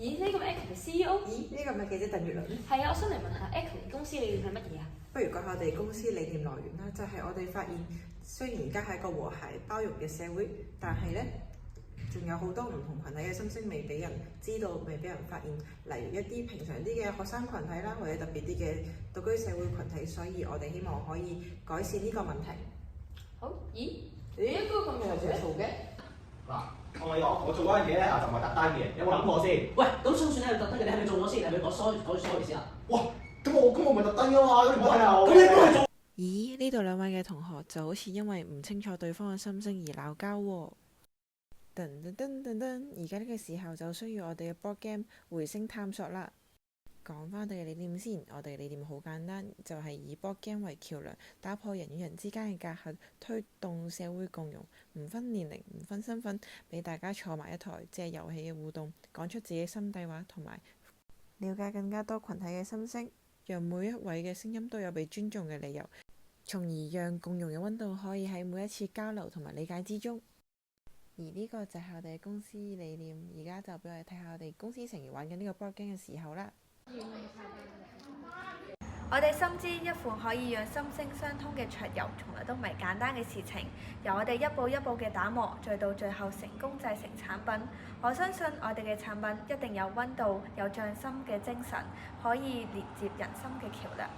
咦？呢個咪 Echo 嘅 CEO？咦？呢個咪記者鄧月倫？係啊，我想嚟問下 Echo 公司理念係乜嘢啊？不如講下我哋公司理念來源啦，就係我哋發現，雖然而家係一個和諧包容嘅社會，但係呢，仲有好多唔同群體嘅心聲未俾人知道，未俾人發現。例如一啲平常啲嘅學生群體啦，或者特別啲嘅獨居社會群體，所以我哋希望可以改善呢個問題。好，咦？你應該咁樣嘅圖嘅？嗱，我做嗰樣嘢咧，就唔係特登嘅，有冇諗過先？喂，咁算唔算係特登嘅？你係咪做咗先？係咪講 sorry 先啊？哇！咁我唔係特登噶嘛，咁你唔好睇我。咁你都係做。咦？呢度兩位嘅同學就好似因為唔清楚對方嘅心聲而鬧交喎。噔噔噔噔噔，而家呢個時候就需要我哋嘅 board game 回聲探索啦。講翻我哋嘅理念先，我哋嘅理念好簡單，就係以 board game 為橋梁，打破人與人之間嘅隔閡，推動社會共融，唔分年齡，唔分身份，俾大家坐埋一台，借遊戲嘅互動，講出自己心底話，同埋了解更加多群體嘅心聲，讓每一位嘅聲音都有被尊重嘅理由，從而讓共融嘅溫度可以喺每一次交流同埋理解之中。而呢個就係我哋嘅公司理念，而家就俾我哋睇下我哋公司成員玩緊呢個 board game 嘅時候啦。我哋深知一款可以讓心聲相通嘅桌遊，從來都唔係簡單嘅事情。由我哋一步一步嘅打磨，再到最後成功製成產品，我相信我哋嘅產品一定有溫度、有匠心嘅精神，可以連接人心嘅橋梁。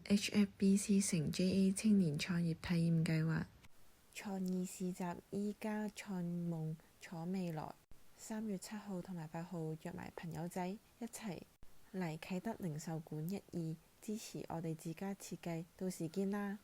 HFBC 乘 JA 青年創業體驗計劃，創意市集依家創夢闖未來。3月7號同埋8號約埋朋友仔一齊嚟啟德零售館1、2支持我哋自家設計，到時見啦！